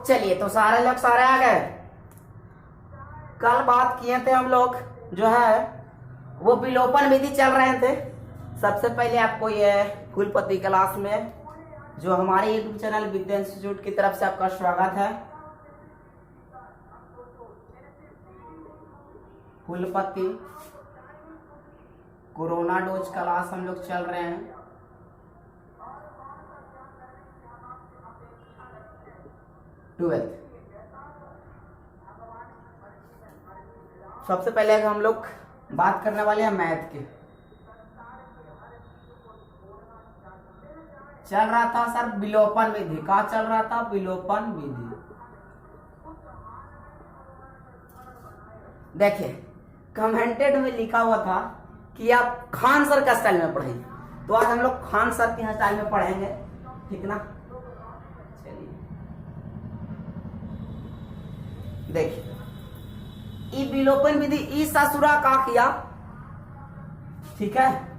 चलिए, तो सारे लोग सारे आ गए। कल बात किए थे हम लोग जो है वो विलोपन विधि चल रहे थे। सबसे पहले आपको ये फूलपत्ती क्लास में जो हमारे यूट्यूब चैनल विद्या इंस्टीट्यूट की तरफ से आपका स्वागत है। फूलपत्ती कोरोना डोज क्लास हम लोग चल रहे हैं। ट्वेल्थ सबसे पहले हम लोग बात करने वाले हैं मैथ के। चल रहा था सर विलोपन विधि। कहाँ चल रहा था? विलोपन विधि। देखिए, कमेंटेड में लिखा हुआ था कि आप खान सर का स्टाइल में पढ़ेंगे, तो आज हम लोग खान सर के स्टाइल में पढ़ेंगे, ठीक ना। चलिए देखिए, ई विलोपन विधि ई ससुरा का किया, ठीक है।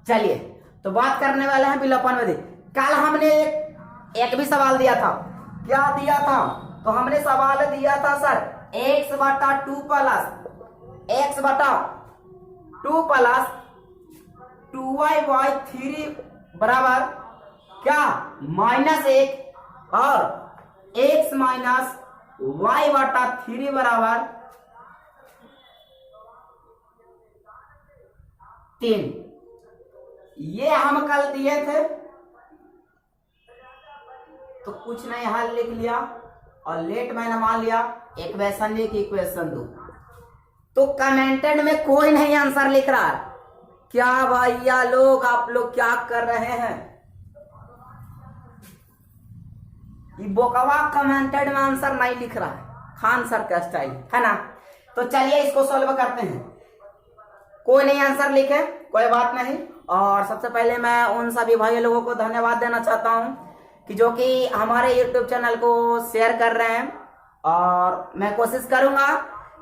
चलिए, तो बात करने वाले हैं विलोपन विधि। कल हमने एक भी सवाल दिया था। क्या दिया था? तो हमने सवाल दिया था सर x बटा 2 प्लस 2y/3 बराबर क्या? -1 और x माइनस y/3 बराबर 3। ये हम कल दिए थे, तो कुछ नहीं हल लिख लिया और लेट मैंने मान लिया इक्वेशन 1 इक्वेशन 2। तो कमेंटेड में कोई नहीं आंसर लिख रहा है। क्या भैया लोग, आप लोग क्या कर रहे हैं? ये बोकवा कमेंटेड में आंसर नहीं लिख रहा है, खान सर का स्टाइल है ना। तो चलिए इसको सॉल्व करते हैं। कोई नहीं आंसर लिखे, कोई बात नहीं। और सबसे पहले मैं उन सभी भाई लोगों को धन्यवाद देना चाहता हूं कि जो कि हमारे YouTube चैनल को शेयर कर रहे हैं। और मैं कोशिश करूंगा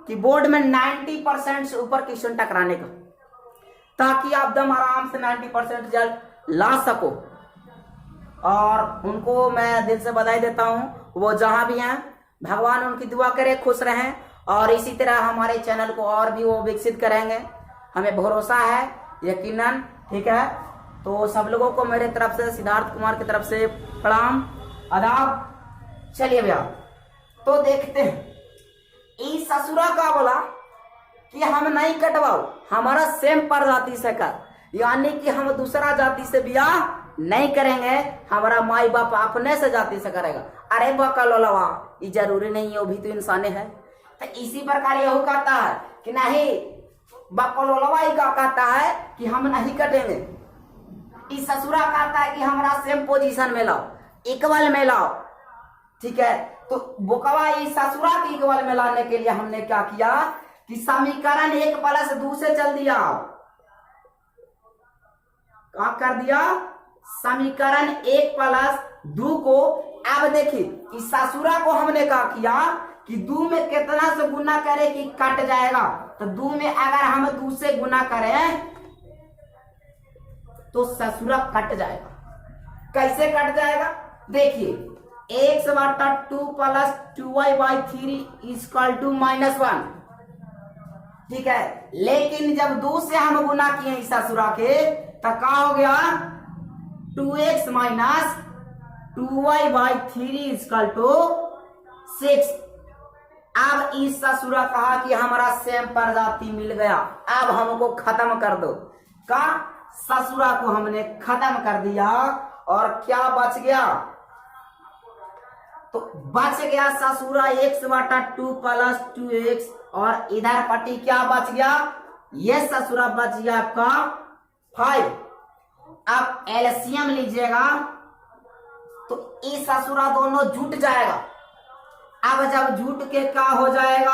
कि बोर्ड में 90% से ऊपर क्वेश्चन टकराने का, ताकि आप दम आराम से 90% रिजल्ट ला सको। और उनको मैं दिल से बधाई देता हूं, वो जहां भी हैं भगवान उनकी दुआ करे, खुश रहें। और इसी तरह हमारे चैनल को और भी वो विकसित करेंगे, हमें भरोसा है, यकीनन, ठीक है। तो सब लोगों को मेरे तरफ से, सिद्धार्थ कुमार की तरफ से प्रणाम, आदाब। चलिए भैया, तो देखते हैं। इस ससुरा का बोला कि हम नहीं कटवाओ, हमारा सेम प्रजाति से कर, यानी कि हम दूसरा जाति से ब्याह नहीं करेंगे, हमारा माई बाप अपने से जाति से करेगा। अरे बकलोलवा, ये जरूरी नहीं है, वो भी तो इंसाने है। तो इसी प्रकार यह कहता है कि नहीं, बकलोलवा ही का कहता है कि हम नहीं कटेंगे। इस ससुरा कहता है कि हमारा सेम पोजीशन में लाओ, इक्वल में लाओ, ठीक है। तो बोकवा इस ससुरा के इक्वल में लाने के लिए हमने क्या किया कि समीकरण 1 + 2 से चल दिया। क्या कर दिया? समीकरण 1 + 2 को। अब देखिए, इस ससुरा को हमने क्या किया कि 2 में कितना से गुना करें कि कट जाएगा। तो 2 में अगर हम 2 से गुना करें तो ससुरा कट जाएगा। कैसे कट जाएगा? देखिए, x बटा 2 प्लस 2y/3 = -1, ठीक है। लेकिन जब 2 से हम गुना किए इस ससुरा के, तो क्या हो गया? 2x minus 2y/3 = 6। अब इस ससुरा कहा कि हमारा सेम प्रजाति मिल गया, अब हमको खत्म कर दो। का ससुरा को हमने खत्म कर दिया और क्या बच गया? तो बच गया ससुरा x बटा 2 प्लस 2x, और इधर पट्टी क्या बच गया? ये ससुरा बच गया आपका 5। अब एलसीएम लीजिएगा तो इस ससुरा दोनों जुट जाएगा। अब जब जुट के क्या हो जाएगा,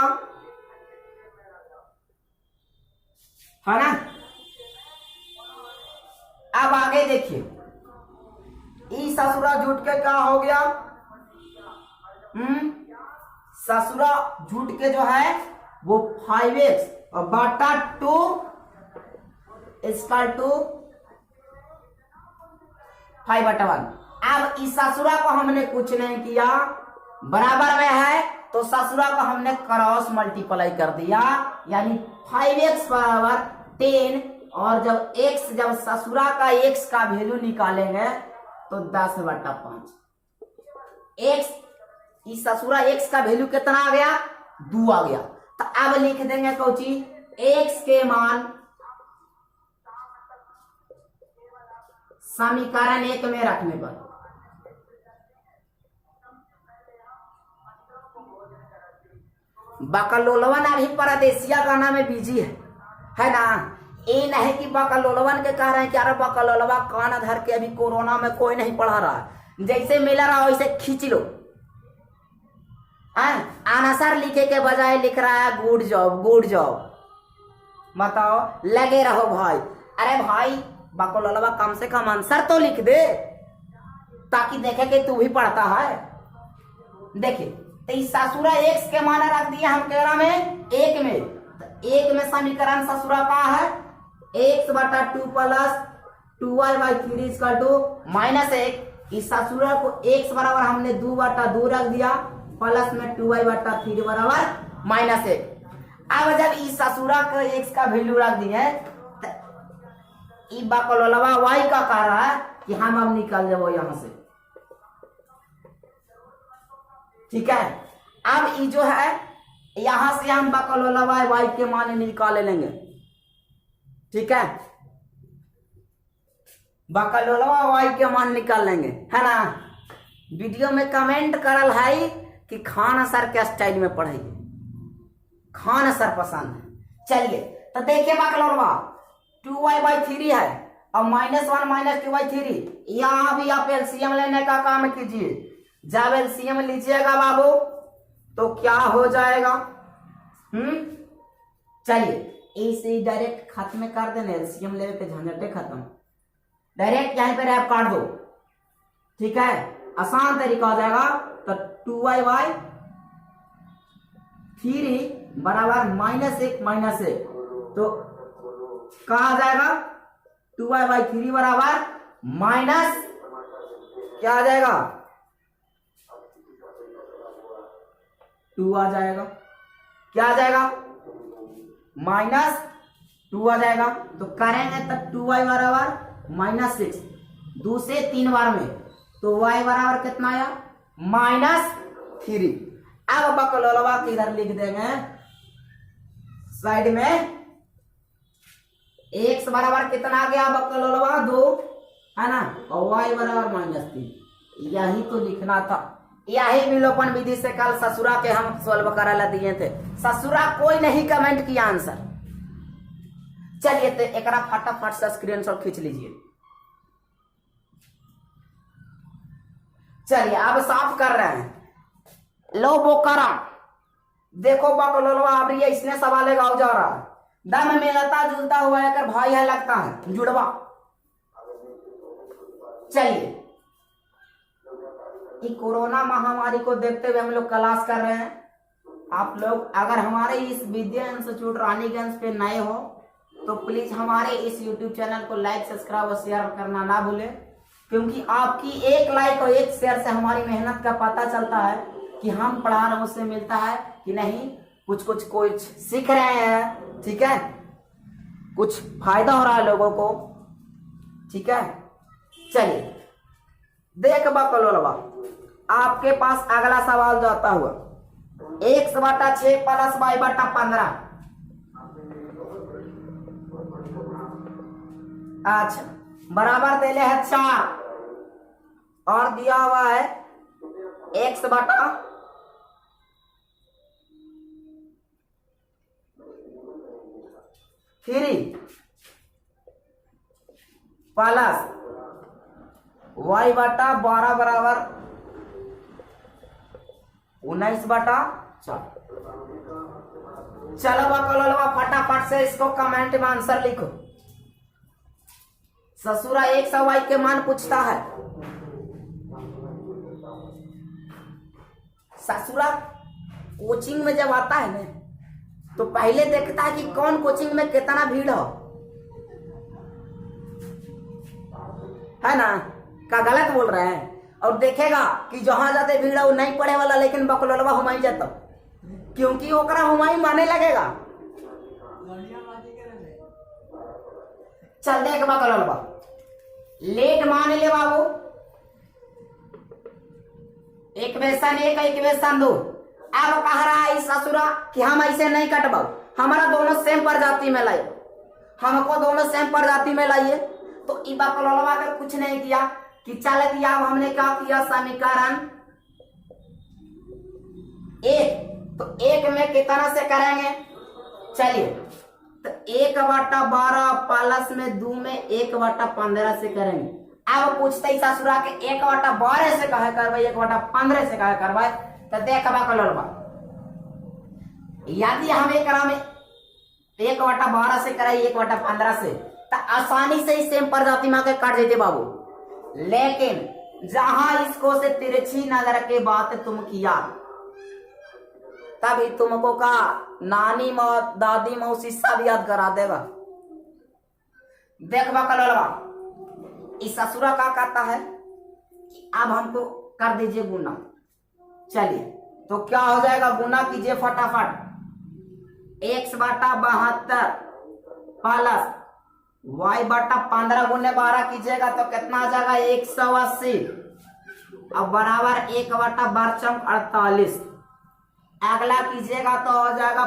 है ना। अब आगे देखिए, इस ससुरा जुट के क्या हो गया? ससुरा झूठ के जो है वो 5x और बटा 2 इक्वल टू 5/1। अब इस ससुरा को हमने कुछ नहीं किया, बराबर में है तो ससुरा को हमने क्रॉस मल्टीप्लाई कर दिया, यानी 5x बराबर 10। और जब ससुरा का x का वैल्यू निकालेंगे तो 10/5। x इस ससुरा x का वैल्यू कितना आ गया? 2 आ गया। तो अब लिख देंगे कोची x के मान समीकरण 1 में रखने पर बकलोलवन अभी परदेसिया गाना में बिजी है ना। ये नहीं कि बकलोलवन के कह रहे हैं कि अरे बकलोलवा कान धर के अभी कोरोना में कोई नहीं पढ़ा रहा है, जैसे मिला रहा वैसे खींच लो। आंसर लिखे के बजाय लिख रहा है गुड जॉब गुड जॉब। बताओ, लगे रहो भाई। अरे भाई बकलोलवा कम से कम आंसर तो लिख दे ताकि देखे कि तू भी पढ़ता है। देखिए तो इस ससुरा x के मान रख दिया हम केरा में 1 में। तो 1 में समीकरण ससुरा का है x/2 plus 2y/3 equal to -1। इस ससुरा को x बराबर हमने 2/2 रख दिया प्लस में 2y/3 बराबर -1। अब जब इस ससुरा का x का वैल्यू रख दिए तो बकलोलवा y का कह रहा है कि हम अब निकल जाओ यहां से। ठीक है, अब ये जो है यहां से हम बकलोलवा y के मान निकाल लेंगे। ठीक है, बकलोलवा y के मान निकाल लेंगे, है ना। वीडियो में कमेंट करल है कि खान सर के स्टाइल में पढ़ेंगे, खान सर पसंद है। चलिए तो देखिए बकलोलवा 2y/3 है और -1 -2/3। यहां भी आप एलसीएम लेने का काम कीजिए। जब एलसीएम लीजिएगा बाबू तो क्या हो जाएगा? चलिए इसे डायरेक्ट खत्म कर देने, एलसीएम लेवे पे झंझटे खत्म। डायरेक्ट यहीं पे रैप काट दो। ठीक है, आसान तरीका हो जाएगा। तो 2y/3 बराबर -1 तो कहा आ जाएगा 2y/3 बराबर माइनस क्या आ जाएगा? 2 आ जाएगा। क्या आ जाएगा? -2 आ जाएगा। तो करेंगे तो 2y बराबर -6 2 से 3 बार में, तो y बराबर कितना आया? -3। अब बकलोलवा के इधर लिख देंगे साइड में x बराबर कितना आ गया बकलोलवा? 2 है ना, और y बराबर -3। यही तो लिखना था। यही विलोपन विधि से कल ससुरा के हम सोल्व करा दिए थे। ससुरा कोई नहीं कमेंट किया आंसर। चलिए तो एक फटाफट से स्क्रीनशॉट खींच लीजिए। चलिए अब साफ कर रहे हैं। लो बोकरा देखो बकलोलवा अब ये इसने सवाल गाँव जा रहा है। दम मिलता जुलता हुआ है कर भाई है लगता है जुड़वा। चलिए ये कोरोना महामारी को देखते हुए हम लोग क्लास कर रहे हैं। आप लोग अगर हमारे इस विद्या इंस्टीट्यूट रानीगंज पे नए हो तो प्लीज हमारे इस YouTube चैनल को लाइक सब्सक्राइब और शेयर करना ना भूलें, क्योंकि आपकी एक लाइक और एक शेयर से हमारी मेहनत का पता चलता है कि हम पढ़ा रहे उससे मिलता है कि नहीं, कुछ सीख रहे हैं। ठीक है, कुछ फायदा हो रहा है लोगों को। ठीक है, चलिए देख बकलोलवा आपके पास अगला सवाल जाता हुआ x/6 प्लस y/15। अच्छा बराबर देले है 4 और दिया हुआ है x/3 प्लस y/12 बराबर 19/4। चलो बकलोलवा फटाफट से इसको कमेंट में आंसर लिखो। ससुरा x और y के मान पूछता है। ससुरा कोचिंग में जब आता है ना तो पहले देखता है कि कौन कोचिंग में कितना भीड़ हो, है ना, का गलत बोल रहे हैं। और देखेगा कि जहां जाते भीड़ है वो नहीं पढ़े वाला, लेकिन बकलोलवा हुमाई जाता, क्योंकि ओकरा हुमाई माने लगेगा। चल देख बकलोलवा लेट मान ले बाबू, एक वेसन एक वेसन दो। अब कह रहा है ससुरा कि हम ऐसे नहीं कटवाओ, हमारा दोनों सेम प्रजाति में लाइए, हमको दोनों सेम प्रजाति में लाइए। तो ई बकलोलवा का कुछ नहीं किया कि चल दिया। अब हमने क्या किया, समीकरण एक, तो एक में कितना से करेंगे, चलिए तो 1/12 प्लस में 2 में 1/15 से करेंगे। अब पूछते ही ससुरा के 1/12 से कहे करवाई, 1/15 से कहे करवाई। तो देख बकलोलवा यदि हम एक में 1/12 से कराई 1/15 से तो आसानी से ही सेम प्रजाति में के काट देते बाबू। लेकिन जहां इसको से तिरछी नजर के बात तुम किया तभी तुमको का नानी दादी मौसी सब याद करा देगा। देख बकलोलवा इस ससुरा का कहता है कि अब हमको कर दीजिए गुना। चलिए तो क्या हो जाएगा, गुना कीजिए फटाफट। 1/72 प्लस y/15 गुने 12 कीजिएगा तो कितना आ जाएगा 180। अब बराबर 1/48। अगला कीजिएगा तो हो जाएगा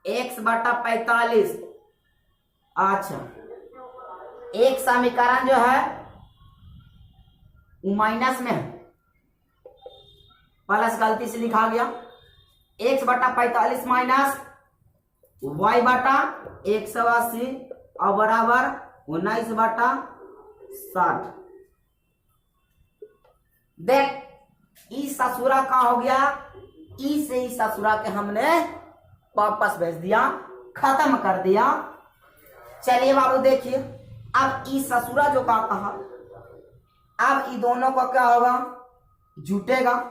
x/45। अच्छा एक समीकरण जो है वो माइनस में है, प्लस गलती से लिखा गया। x/45 माइनस y/180 और बराबर 19/60। देख ई ससुरा का हो गया, ई से ही ससुरा के हमने वापस भेज दिया, खत्म कर दिया। चलिए बाबू देखिए अब ई ससुरा जो का कहा, अब ई दोनों का क्या होगा, जुटेगा।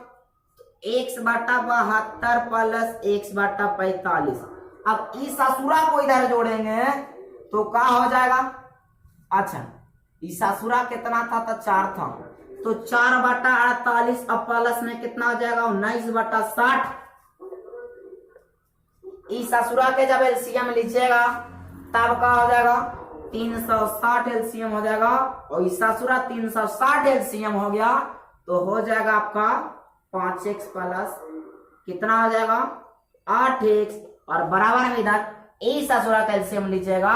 x/72 plus x/45। अब इस ससुरा को इधर जोड़ेंगे तो क्या हो जाएगा, अच्छा इस ससुरा कितना था तो 4 था, तो 4/48 अब प्लस में कितना हो जाएगा 19/60। इस ससुरा के जब एलसीएम लीजिएगा तब क्या हो जाएगा 360 एलसीएम हो जाएगा, और इस ससुरा 360 एलसीएम हो गया तो हो जाएगा आपका 5x प्लस कितना हो जाएगा 8x, और बराबर में इधर इस ससुरा का एलसीएम लीजिएगा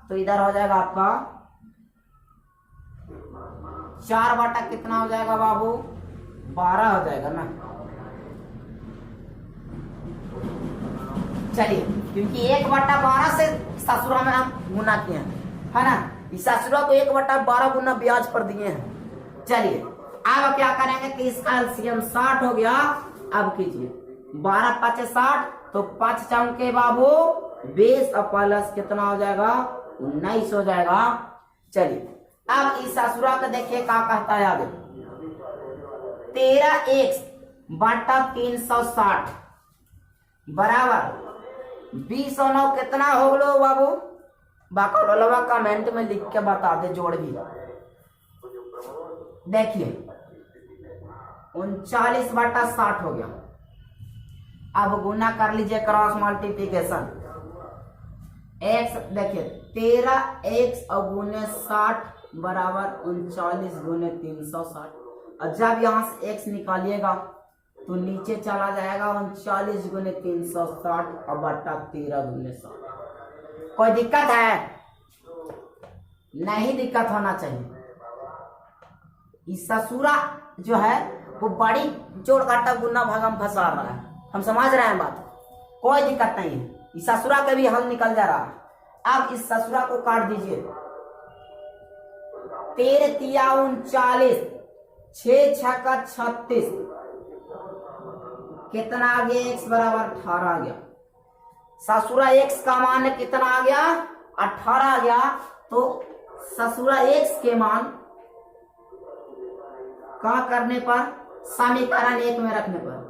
तो इधर हो जाएगा आपका 4 बटा कितना हो जाएगा बाबू 12 हो जाएगा ना। चलिए क्योंकि 1/12 से ससुरा में हम गुना किए हैं, है ना, इस ससुरा को 1/12 गुना ब्याज पर दिए हैं। चलिए अब क्या करेंगे कि इसका एलसीएम 60 हो गया। अब कीजिए 12 × 5 = 60, तो 5 चौके बाबू 20 और प्लस कितना हो जाएगा 19 हो जाएगा। चलिए अब इस ससुरा को देखिए क्या कहता है आगे, 13x/360 बराबर 20 और 9 कितना हो गलो बाबू, बकलोलवा कमेंट में लिख के बता दे जोड़ भी। देखिए 39/60 हो गया। अब गुना कर लीजिए क्रॉस मल्टीप्लीकेशन, x देखिए 13x और गुने 60 बराबर 39 गुने 360, और जब यहां से x निकालिएगा तो नीचे चला जाएगा 39 गुने 360 और बटा 13 गुने 60। कोई दिक्कत है, नहीं दिक्कत होना चाहिए। इस ससुरा जो है वो बड़ी जोड़ घाटा गुना भागम फंसा रहा है, हम समझ रहे हैं बात, कोई दिक्कत नहीं है। इस ससुरा का भी हल निकल जा रहा है। अब इस ससुरा को काट दीजिए, 13 तिया 39, 6 छक्का 36, कितना आ गया x बराबर 18 आ गया। ससुरा x का मान कितना आ गया 18 आ गया, तो ससुरा x के मान का करने पर समीकरण 1 में रखने पर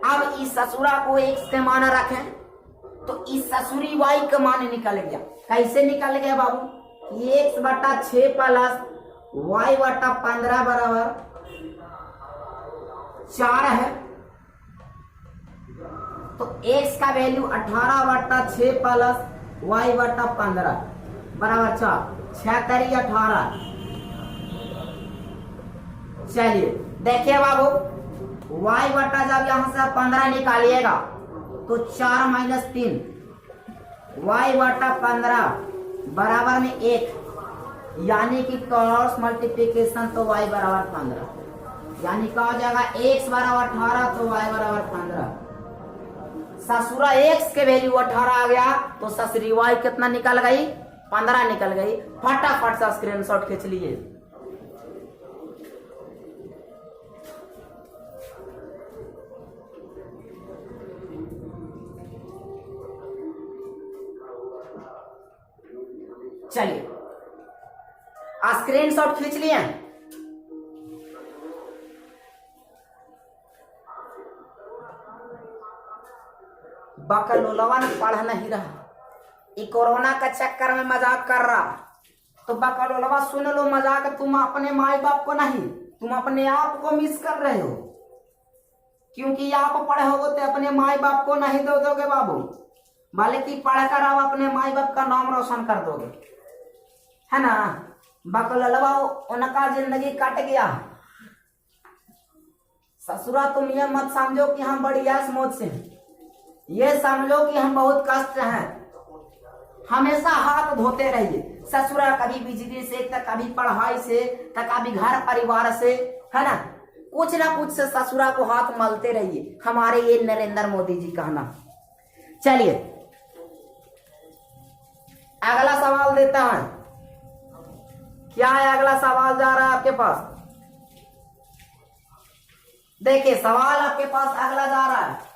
अब इस ससुरा को x के मान रखें तो इस ससुरी y का मान निकल गया। कैसे निकल गया बाबू? x बटा 6 प्लस y बटा 15 बराबर 4 है। तो x का वैल्यू 18 बटा 6 प्लस y बटा 15 बराबर 4, 6 तरी 18। चलिए देखिए बाबू, y बटा जब यहां से 15 निकालिएगा तो 4 माइनस 3 y बटा 15 बराबर में 1, यानी कि क्रॉस मल्टीप्लिकेशन तो y बराबर 15, यानी क्या हो जाएगा x बराबर 18 तो y बराबर 15। ससुरा x के वैल्यू 18 आ गया तो ससुरी y कितना निकल गई? 15 निकल गई। फटाफट से स्क्रीनशॉट खींच लीजिए। चलिए स्क्रीनशॉट खींच लिए। बकलोलवा ने पढ़ नहीं रहा, ये कोरोना का चक्कर में मजाक कर रहा। तो बकलोलवा सुन लो मजाक, तुम अपने माई बाप को नहीं, तुम अपने आप को मिस कर रहे हो, क्योंकि आप पढ़े हो तो अपने माई बाप को नहीं दो दोगे बाबू, बल्कि पढ़कर आप अपने माई बाप का नाम रोशन कर दोगे, है ना। बकलोलवा उनका जिंदगी कट गया। ससुरा तुम ये मत समझो कि हम बड़ी ऐश मौज से हैं, ये समझो कि हम बहुत कष्ट हैं। हमेशा हाथ धोते रहिए। ससुरा कभी बिजली से, तो कभी पढ़ाई से, तो कभी घर परिवार से, है ना, कुछ ना कुछ से ससुरा को हाथ मलते रहिए। हमारे ये नरेंद्र मोदी जी कहना। चलिए अगला सवाल देता है। क्या है अगला सवाल जा रहा है आपके पास? देखिए सवाल आपके पास अगला जा रहा है।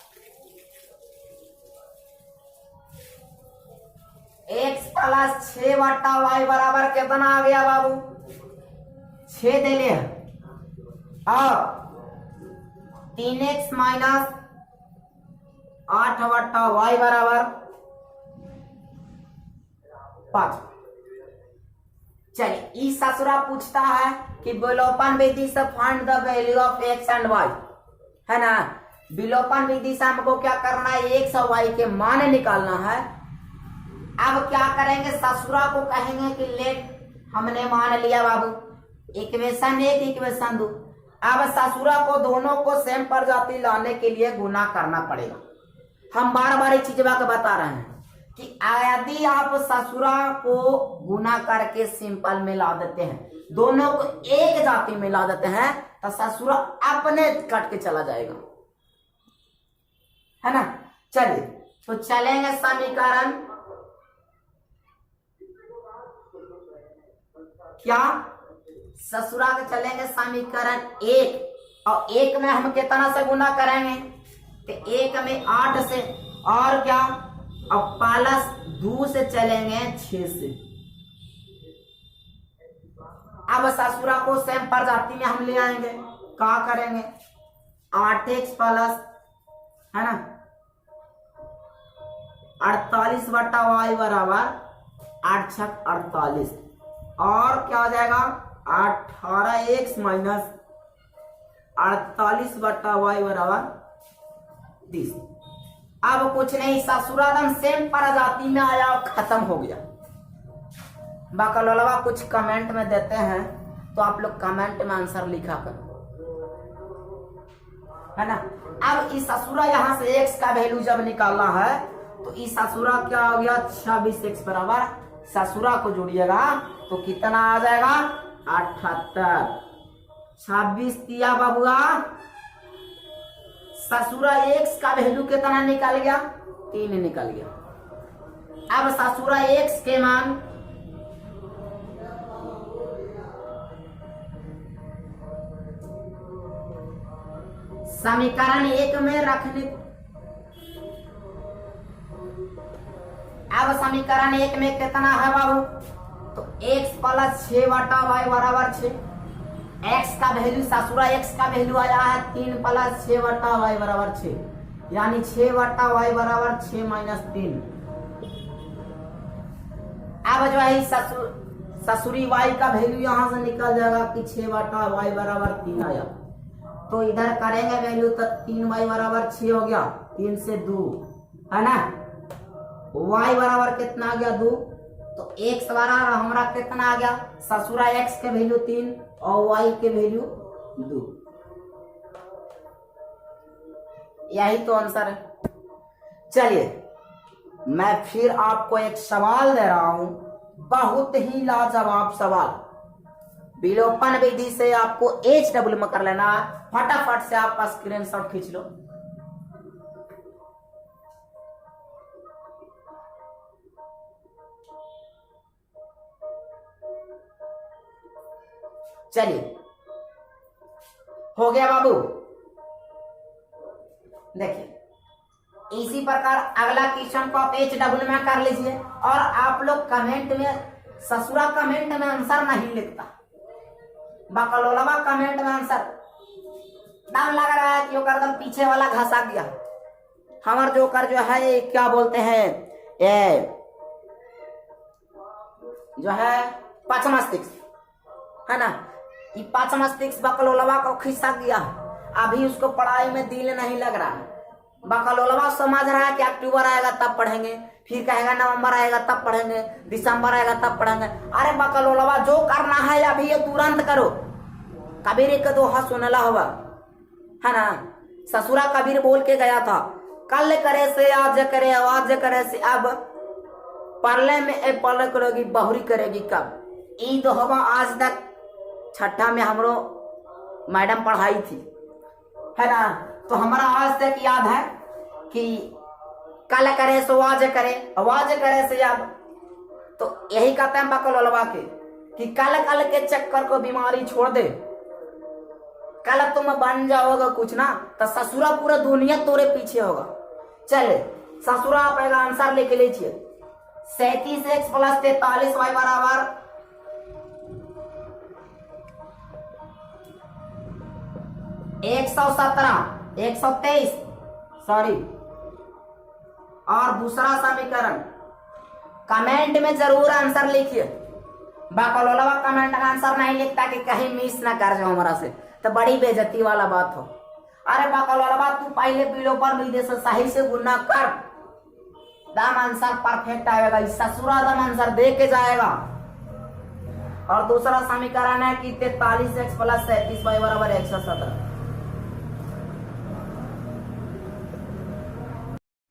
x प्लस 6 बटा y बराबर कितना आ गया बाबू? 6 दे लिया और 3x माइनस 8 बटा y बराबर 5। चलिए इस ससुरा पूछता है कि विलोपन विधि से find the value of x and y, है ना। विलोपन विधि से हमको क्या करना है? x और y के मान निकालना है। अब क्या करेंगे? ससुरा को कहेंगे कि लेट, हमने मान लिया बाबू इक्वेशन 1 इक्वेशन 2। अब ससुरा को दोनों को सेम प्रजाति लाने के लिए गुना करना पड़ेगा। हम बार बार एक चीज बता रहे हैं कि यदि आप ससुरा को गुना करके सिंपल में ला देते हैं, दोनों को एक जाति में ला देते हैं, तो ससुरा अपने कट के चला जाएगा, है ना। चलिए तो चलेंगे समीकरण क्या? ससुरा के चलेंगे समीकरण 1, और 1 में हम कितना से गुना करेंगे? तो 1 में 8 से, और क्या, और प्लस 2 से चलेंगे 6 से। अब ससुरा को सेम प्रजाति में हम ले आएंगे। क्या करेंगे? 8x प्लस, है ना, 48 बटा y बराबर 8 छक 48, और क्या हो जाएगा? 18x माइनस 48 बटा y बराबर 30। अब कुछ नहीं, ससुरादम सेम प्रजाति में आया और खत्म हो गया। बकलोलवा कुछ कमेंट में देते हैं तो आप लोग कमेंट में आंसर लिखा कर, है ना। अब इस ससुरा यहां से x का वैल्यू जब निकालना है तो इस ससुरा क्या हो गया? 26x बराबर, ससुरा को जोड़िएगा तो कितना आ जाएगा? 78। 26 दिया बाबुआ, ससुरा x का वैल्यू कितना निकल गया? 3 निकल गया। अब ससुरा x के मान समीकरण 1 में रखने, अब समीकरण 1 में कितना है बाबू? तो x प्लस 6 बटा y बराबर 6। x का वैल्यू, ससुरा x का वैल्यू आया है 3 प्लस 6 बटा y बराबर 6। यानी 6/y बराबर 6 - 3। अब जो है ससुरी y का वैल्यू यहां से निकल जाएगा कि 6/y बराबर 3 आया। तो इधर करेंगे वैल्यू तो 3y बराबर 6 हो गया, 3 से 2 है ना। y बराबर कितना आ गया 2, तो x बराबर हमारा कितना आ गया, ससुरा x के वैल्यू 3 और y के वैल्यू 2। यही तो आंसर है। चलिए मैं फिर आपको एक सवाल दे रहा हूं, बहुत ही लाजवाब सवाल। विलोपन विधि से आपको HW में कर लेना है। फटाफट से आप स्क्रीनशॉट खींच लो। चलिए हो गया बाबू। देखिए इसी प्रकार अगला क्वेश्चन को आप HW में कर लीजिए। और आप लोग कमेंट में, ससुरा कमेंट में आंसर नहीं लिखता, बकलोलवा कमेंट में आंसर नाम लग रहा है कि वो करदम पीछे वाला घसा गया। हमार जोकर जो है क्या बोलते हैं, ये जो है पाचमस्तिष्क है ना, ये पाचमस्तिष्क बकलोलवा को खिसा गया। अभी उसको पढ़ाई में दिल नहीं लग रहा है। बकलोलवा समझ रहा है कि अक्टूबर आएगा तब पढ़ेंगे, फिर कहेगा नवंबर आएगा तब पढ़ेंगे, दिसंबर आएगा तब पढ़ेंगे। अरे बकलोलवा जो करना है अभी ये तुरंत करो। कबीर का दोहा सुनला होगा है ना, ससुरा कबीर बोल के गया था, कल करे से आज करे, आज करे से अब, परले में ए पल करोगी बहुरी करेगी कब। ई दोहवा आज तक छठा में हमरो मैडम पढ़ाई थी है ना। तो हमारा आज तक याद है कि कल करे सो आज करे, आवाज करे से अब। तो यही कहते हैं बकलोलवा के कि कल कल के चक्कर को बीमारी छोड़ दे, कल तुम बन जाओगे कुछ ना, तो ससुरा पूरा दुनिया तोरे पीछे होगा। चले ससुरा आप एक आंसर लेके लीजिए। 37x + 43y बराबर 117, 123 सॉरी। और दूसरा समीकरण कमेंट में जरूर आंसर लिखिए। बकलोलवा कमेंट का आंसर नहीं लिखता कि कहीं मिस ना कर जाओ हमारा से, तो बड़ी बेइज्जती वाला बात हो। अरे बकलोलवा तू पहले विलोपन विधि से सही से गुना कर, दम आंसर परफेक्ट आएगा। ससुरा दम आंसर दे के जाएगा। और दूसरा समीकरण है कि 43x + 37y बराबर 117।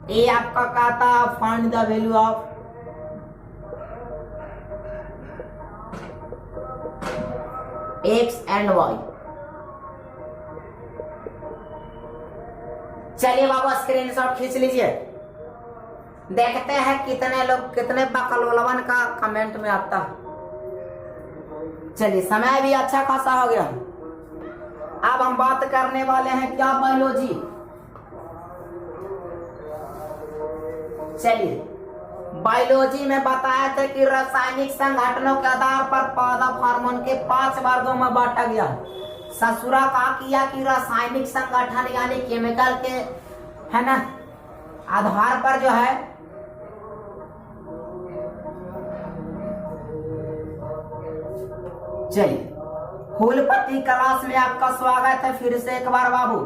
ये आपका कहता find the value of x and y। चलिए बाबा स्क्रीनशॉट खींच लीजिए। देखते हैं कितने लोग, कितने बकलोलवन का कमेंट में आता है। चलिए समय भी अच्छा खासा हो गया। अब हम बात करने वाले हैं क्या, बायोलॉजी। चलिए बायोलॉजी में बताया था कि रासायनिक संगठनों के आधार पर पौधा हार्मोन के 5 वर्गों में बांटा गया। ससुरा का किया कि रासायनिक संगठन यानी केमिकल के है ना आधार पर जो है चलिए फूलपत्ती क्लास में आपका स्वागत है फिर से एक बार बाबू।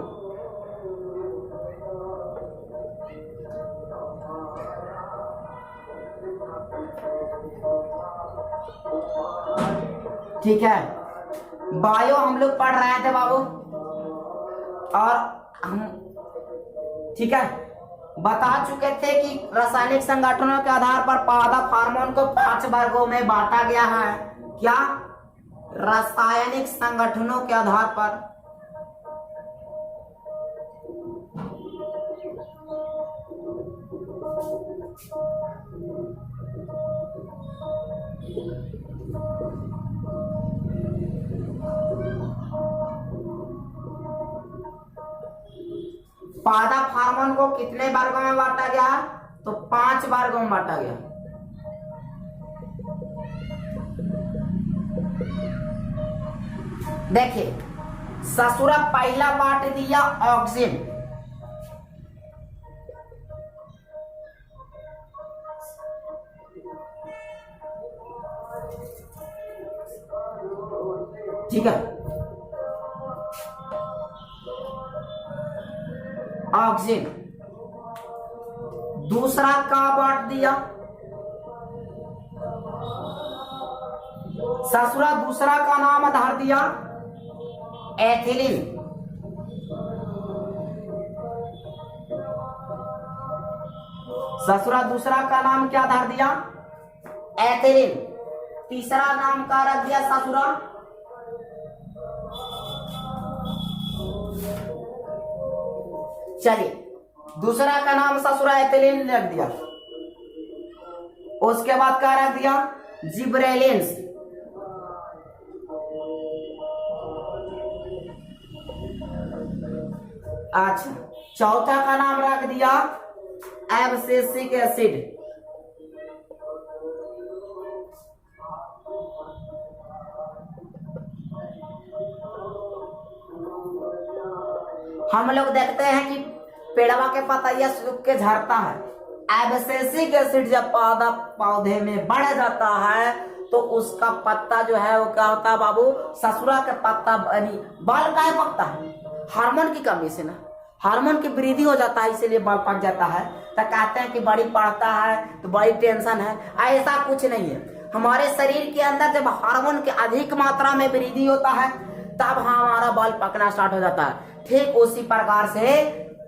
ठीक है, बायो हम लोग पढ़ रहे थे बाबू। और हम ठीक है बता चुके थे कि रासायनिक संगठनों के आधार पर पौधा हार्मोन को 5 वर्गों में बांटा गया है। क्या? रासायनिक संगठनों के आधार पर। पौधा हार्मोन को कितने वर्गों में बांटा गया? तो 5 वर्गों में बांटा गया। देखिए ससुरा पहला बांट दिया ऑक्सिन, ठीक है। ऑक्सीजन दूसरा का बांट दिया, ससुरा दूसरा का नाम धर दिया एथिलीन। ससुरा दूसरा का नाम क्या धर दिया? एथिलीन। तीसरा नाम का रख दिया ससुरा चलिए, दूसरा का नाम ससुरा एथिलीन रख दिया। उसके बाद क्या रख दिया? जिब्रेलिन्स। अच्छा, चौथा का नाम रख दिया एब्सिसिक एसिड। हम लोग देखते हैं कि पेड़वा के पतैया सूख के झड़ता है। एब्सिसिक एसिड जब पौधे में बढ़ जाता है तो उसका पत्ता जो है वो क्या होता है बाबू? ससुरा के पत्ता बनी बाल काहे पकता है? हार्मोन की कमी से ना, हार्मोन की वृद्धि हो जाता है, इसीलिए बाल पक जाता है। तो कहते हैं कि बड़ी पड़ता है तो बड़ी टेंशन है, ऐसा कुछ नहीं है। हमारे शरीर के अंदर जब हार्मोन की अधिक मात्रा में वृद्धि होता है तब हमारा बाल पकना स्टार्ट हो जाता है। ठीक उसी प्रकार से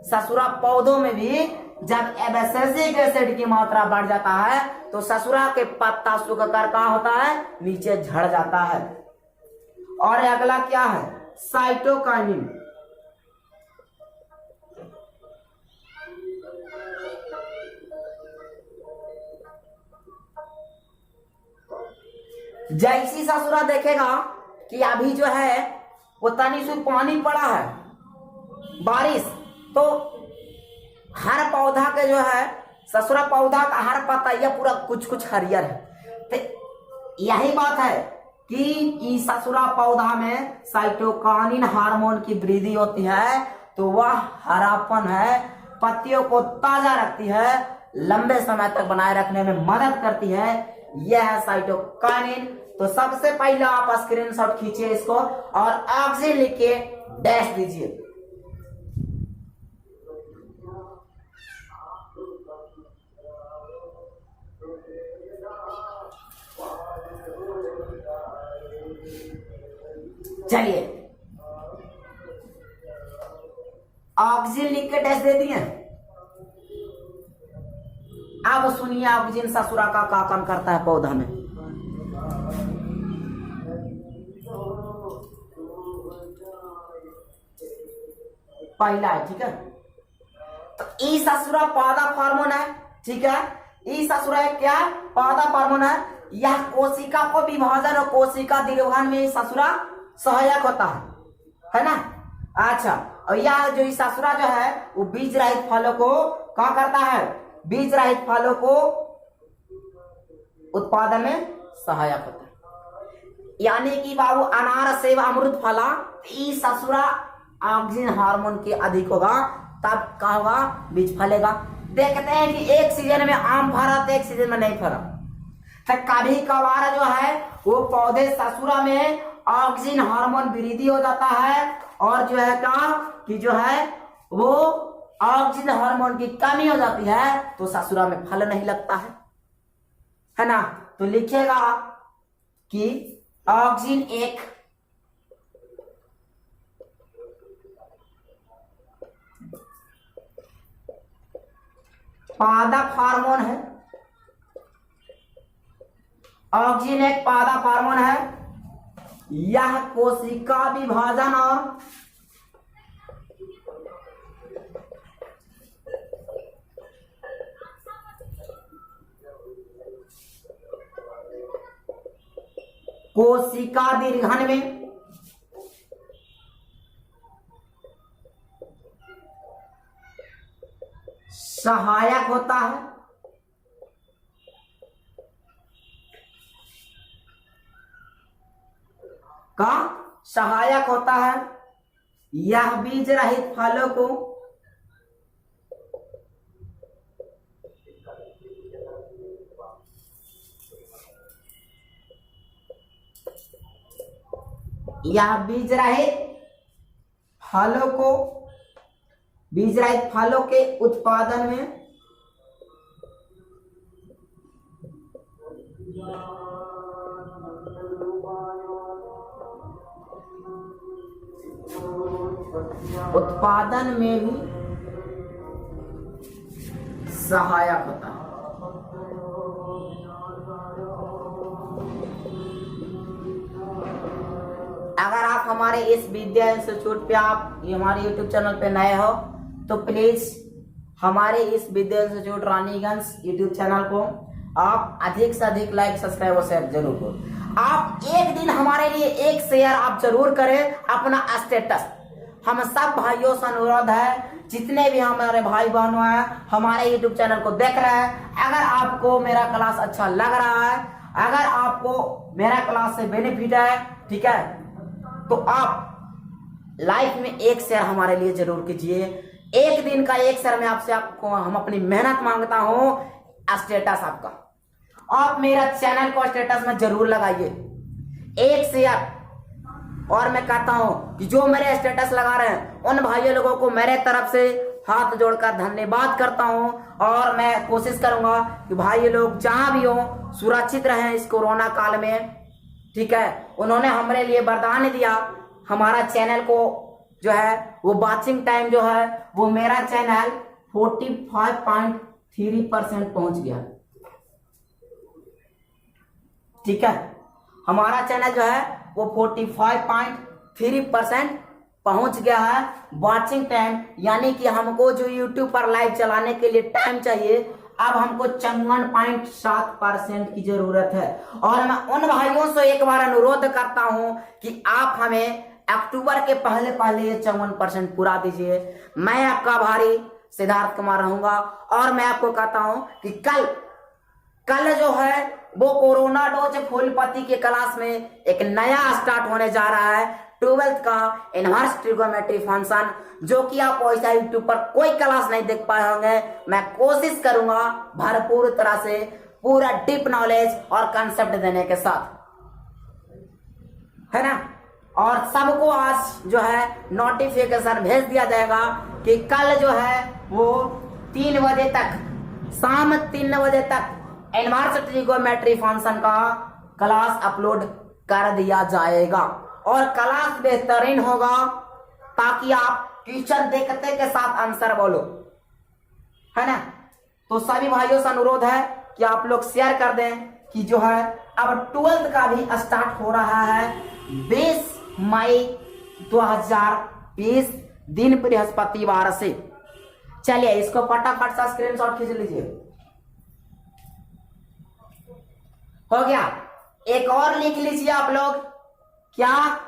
ससुरा पौधों में भी जब एब्सिसिक एसिड की मात्रा बढ़ जाता है तो ससुरा के पत्ता सूख कर कहाँ होता है? नीचे झड़ जाता है। और अगला क्या है? साइटोकाइनिन। जैसी ससुरा देखेगा कि अभी जो है वो तनी से पानी पड़ा है, बारिश, तो हर पौधा के जो है ससुरा पौधा का हर पत्ता पूरा कुछ कुछ हरियर है। तो यही बात है कि इस ससुरा पौधा में साइटोकाइनिन हार्मोन की वृद्धि होती है तो वह हरापन है, पत्तियों को ताजा रखती है, लंबे समय तक बनाए रखने में मदद करती है। यह है साइटोकाइनिन। तो सबसे पहले आप स्क्रीनशॉट खींचिए इसको और ऑक्सीजन लिख के डैश दीजिए। चलिए, ऑक्सीजन लिख के डैश दे दिए। अब सुनिए ऑक्सीजन ससुरा का काम करता है पौधा में। पहला है, ठीक है, तो ई ससुरा पौधा हार्मोन है, ठीक है। ई ससुरा क्या? पौधा हार्मोन है। यह कोशिका को विभाजन और कोशिका निर्वहन में ससुरा सहायक होता है ना। अच्छा, और यह जो ससुरा जो है वो बीज रहित फलों को क्या करता है? बीज रहित फलों को उत्पादन में सहायक होता है। यानी कि बाबू अनार सेब अमृत फला, ई ससुरा ऑक्सीजन हार्मोन के अधिक होगा तब क्या होगा? बीज फलेगा। देखते हैं कि एक सीजन में आम फरा तो एक सीजन में नहीं फरा, तो कभी कभार जो है वो पौधे ससुरा में ऑक्सीजन हार्मोन वृद्धि हो जाता है और जो है क्या कि जो है वो ऑक्सीजन हार्मोन की कमी हो जाती है तो ससुरा में फल नहीं लगता है ना। तो लिखिएगा कि ऑक्सीजन एक पादप हार्मोन है। ऑक्सीजन एक पादप हार्मोन है। यह कोशिका विभाजन और कोशिका दीर्घन में सहायक होता है। का सहायक होता है। यह बीज रहित फलों को या बीज रहित फलों के उत्पादन में भी सहायक होता है। अगर आप हमारे इस विद्या इंस्टीट्यूट पे आप हमारे YouTube चैनल पे नए हो तो प्लीज हमारे इस विद्या इंस्टीट्यूट रानीगंज YouTube चैनल को आप अधिक से अधिक लाइक सब्सक्राइब और शेयर जरूर करो। आप एक दिन हमारे लिए एक शेयर आप जरूर करें अपना स्टेटस। हम सब भाइयों से अनुरोध है, जितने भी हमारे भाई बहनों हैं हमारे YouTube चैनल को देख रहे हैं, अगर आपको मेरा क्लास अच्छा लग रहा है, अगर आपको मेरा क्लास से बेनिफिट है, ठीक है, तो आप लाइफ में एक शेयर हमारे लिए जरूर कीजिए। एक दिन का एक शेयर में आपको हम अपनी मेहनत मांगता हूं, स्टेटस आपका आप मेरा चैनल को स्टेटस में जरूर लगाइए एक शेयर। और मैं कहता हूं कि जो मेरे स्टेटस लगा रहे हैं उन भाइयों लोगों को मेरे तरफ से हाथ जोड़कर धन्यवाद करता हूं। और मैं कोशिश करूंगा कि भाई लोग जहां भी हो सुरक्षित रहें इस कोरोना काल में, ठीक है। उन्होंने हमारे लिए वरदान दिया, हमारा चैनल को जो है वो वॉचिंग टाइम जो है वो मेरा चैनल 45.3% पहुंच गया, ठीक है। हमारा चैनल जो है वो 45.3% पहुंच गया है वॉचिंग टाइम, यानी कि हमको जो YouTube पर लाइव चलाने के लिए टाइम चाहिए अब हमको 54.7% की जरूरत है। और मैं उन भाइयों से एक बार अनुरोध करता हूं कि आप हमें अक्टूबर के पहले ये 54% पूरा दीजिए। मैं आपका भारी सिद्धार्थ कुमार रहूंगा। और मैं आपको कहता हूं कि कल जो है वो कोरोना डोज फूलपति के क्लास में एक नया स्टार्ट होने जा रहा है, 12th का इनवर्स ट्रिगोनोमेट्री फंक्शन, जो कि आप वैसा यूट्यूब पर कोई क्लास नहीं देख पाए होंगे। मैं कोशिश करूंगा भरपूर तरह से पूरा डीप नॉलेज और कंसेप्ट देने के साथ, है ना। और सबको आज जो है नोटिफिकेशन भेज दिया जाएगा कि कल जो है वो 3 बजे तक, शाम 3 बजे तक इनवर्स ट्रिगोनोमेट्री फंक्शन का क्लास अपलोड कर दिया जाएगा। और क्लास बेहतरीन होगा ताकि आप टीचर देखते के साथ आंसर बोलो, है ना। तो सभी भाइयों से अनुरोध है कि आप लोग शेयर कर दें कि जो है अब 12th का भी स्टार्ट हो रहा है 20 मई 2020 दिन बृहस्पतिवार से। चलिए इसको फटाफट सा स्क्रीनशॉट खींच लीजिए। हो गया। एक और लिख लीजिए आप लोग, क्या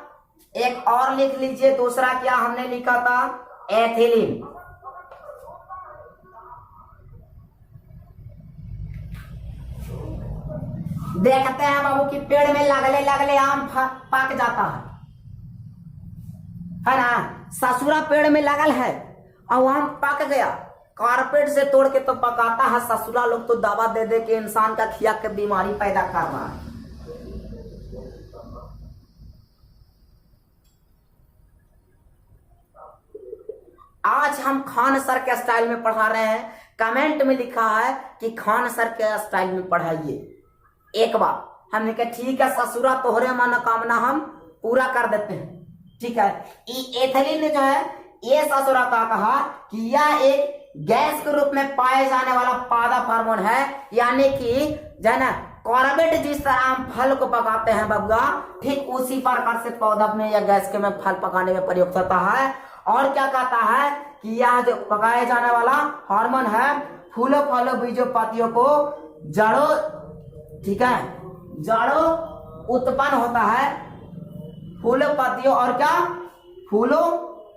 एक और लिख लीजिए, दूसरा क्या हमने लिखा था, एथिलीन। देखते हैं बाबू कि पेड़ में लगले आम पक जाता है ना। ससुरा पेड़ में लगल है और आम पक गया, कारपेट से तोड़ के तो पकाता है ससुरा लोग, तो दवा दे दे के इंसान का खिया के बीमारी पैदा कर रहा है। आज हम खान सर के स्टाइल में पढ़ा रहे हैं। कमेंट में लिखा है कि खान सर के स्टाइल में पढ़ाइए। एक बार हमने कहा ठीक है ससुरा तोहरे मनोकामना हम पूरा कर देते हैं, ठीक है। एथिलीन जो है ये ससुरा का कहा कि यह एक गैस के रूप में पाए जाने वाला पौधा हार्मोन है, यानी कि जो है ना कार्बेट जिस तरह हम फल को पकाते हैं बबुआ, ठीक उसी प्रकार से पौधा में या गैस के में फल पकाने में प्रयोग होता है। और क्या कहता है कि यह जो पकाए जाने वाला हार्मोन है फूलों फलों बीजों पत्तियों को जड़ों, ठीक है, जड़ों उत्पन्न होता है, फूलों पत्तियों और क्या फूलों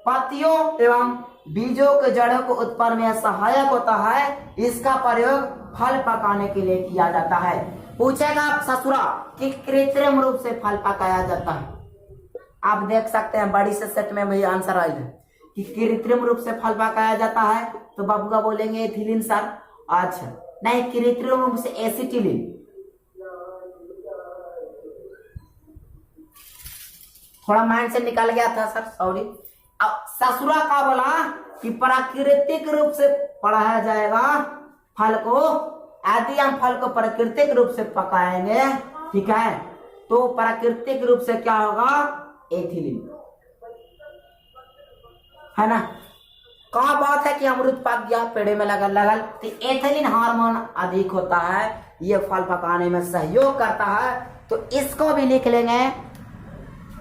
पत्तियों एवं बीजों के जड़ों को उत्पन्न में सहायक होता है। इसका प्रयोग फल पकाने के लिए किया जाता है। पूछेगा ससुरा कि कृत्रिम रूप से फल पकाया जाता है, आप देख सकते हैं बड़ी से सेट में भी आंसर आई है कि कृत्रिम रूप से फल पकाया जाता है, तो बबुआ बोलेंगे एथिलीन सर। अच्छा नहीं, कृत्रिम रूप से एसिटिलीन। थोड़ा माइंड से निकल गया था सर, सॉरी। अब ससुरा का बोला कि प्राकृतिक रूप से पढ़ाया जाएगा फल को। यदि हम फल को प्राकृतिक रूप से पकाएंगे, ठीक है, तो प्राकृतिक रूप से क्या होगा, एथिलीन, है ना। कहा बात है कि अमरूद पक गया, पेड़े में लगल लगल, तो एथिलीन हार्मोन अधिक होता है, ये फल पकाने में सहयोग करता है। तो इसको भी लिख लेंगे।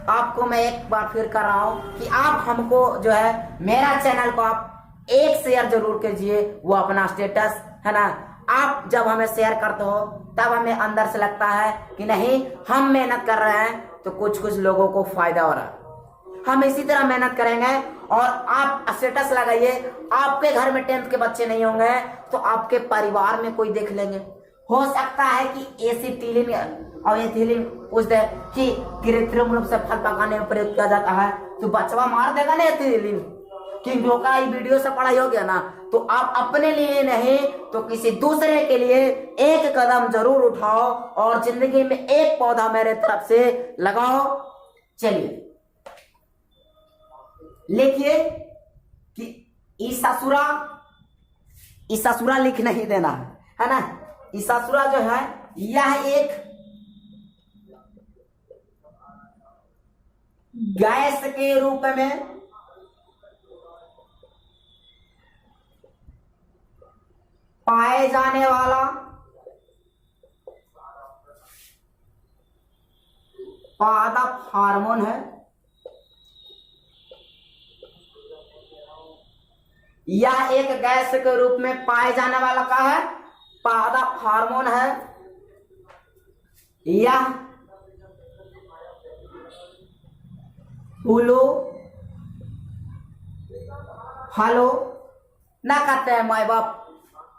आपको मैं एक बार फिर कर रहा हूं कि आप हमको जो है, मेरा चैनल को आप एक शेयर जरूर कीजिए, वो अपना स्टेटस, है ना। आप जब हमें शेयर करते हो तब हमें अंदर से लगता है कि नहीं, हम मेहनत कर रहे हैं तो कुछ कुछ लोगों को फायदा हो रहा है। हम इसी तरह मेहनत करेंगे और आप स्टेटस लगाइए। आपके घर में 10th के बच्चे नहीं होंगे तो आपके परिवार में कोई देख लेंगे। हो सकता है कि एसिटिलीन और एथिलीन पूछ दे कि कृत्रिम रूप से फल पकाने में प्रयोग किया जाता है, तो बचवा मार देगा ना एथिलीन, क्योंकि होगा ये वीडियो से पढ़ाई हो गया ना। तो आप अपने लिए नहीं तो किसी दूसरे के लिए एक कदम जरूर उठाओ और जिंदगी में एक पौधा मेरे तरफ से लगाओ। चलिए लिखिए कि ईसासुरा लिख नहीं देना है ना। ईसासुरा जो है, यह एक गैस के रूप में पाए जाने वाला पादप हार्मोन है। यह एक गैस के रूप में पाए जाने वाला का है, पादप हार्मोन है। यह फूलो फलो ना कहते हैं माए बाप,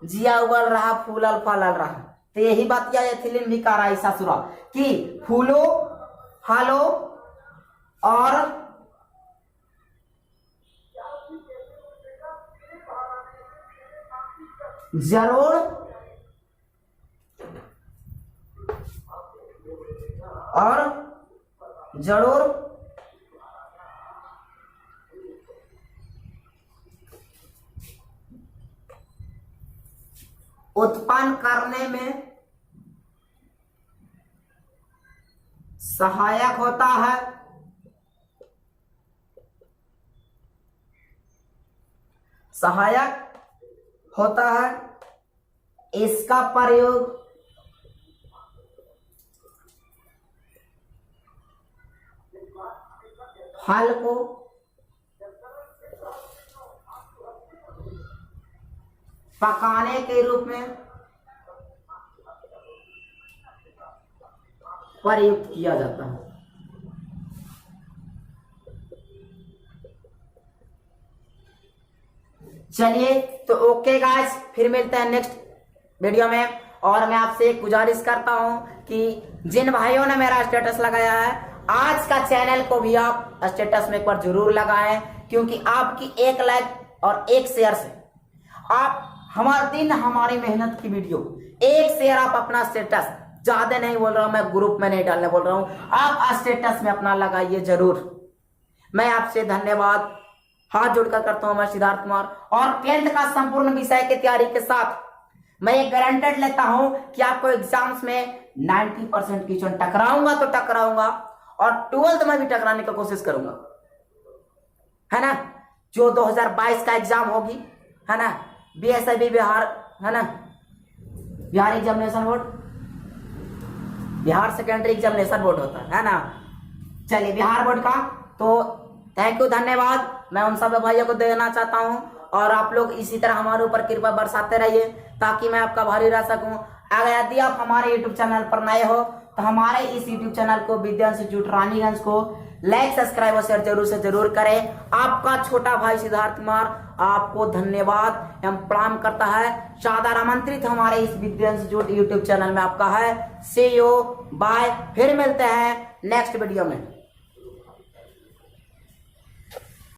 जिया उगल रहा फूलल फलल रहा। तो यही बात यह एथिलीन भी कह रहा है ससुरा कि फूलो फलो और जरूर उत्पन्न करने में सहायक होता है। इसका प्रयोग फल को पकाने के रूप में प्रयुक्त किया जाता है। चलिए तो ओके गाइस, फिर मिलते हैं नेक्स्ट वीडियो में। और मैं आपसे एक गुजारिश करता हूं कि जिन भाइयों ने मेरा स्टेटस लगाया है, आज का चैनल को भी आप स्टेटस में एक बार जरूर लगाएं, क्योंकि आपकी एक लाइक और एक शेयर से आप हमारी मेहनत की वीडियो, एक शेयर आप अपना स्टेटस, ज्यादा नहीं बोल रहा हूं मैं, ग्रुप में नहीं डालने बोल रहा हूं, आप स्टेटस में अपना लगाइए जरूर। मैं आपसे धन्यवाद हाथ जोड़कर करता हूं। मैं सिद्धार्थ कुमार, और 10th का संपूर्ण विषय की तैयारी के साथ मैं ये गारंटेड लेता हूं कि आपको एग्जाम्स में 90% क्वेश्चन टकराऊंगा तो टकराऊंगा, और 12th में भी टकराने की कोशिश करूंगा, है ना। जो 2022 का एग्जाम होगी, है ना, बीएसआईबी बिहार, है ना, Bihar examination board, Bihar secondary examination board होता है ना। चलिए बिहार बोर्ड का तो थैंक यू, धन्यवाद मैं उन सब भाइयों को देना चाहता हूं। और आप लोग इसी तरह हमारे ऊपर कृपा बरसाते रहिए ताकि मैं आपका भारी रह सकूं। अगर यदि आप हमारे यूट्यूब चैनल पर नए हो तो हमारे इस यूट्यूब चैनल को विद्या इंस्टीट्यूट रानीगंज को लाइक, सब्सक्राइब और शेयर जरूर से जरूर करें। आपका छोटा भाई सिद्धार्थ कुमार आपको धन्यवाद एवं प्रणाम करता है। सादर आमंत्रित हमारे इस विद्या इंस्टीट्यूट यूट्यूब चैनल में आपका है। सी यू बाय, फिर मिलते हैं नेक्स्ट वीडियो में।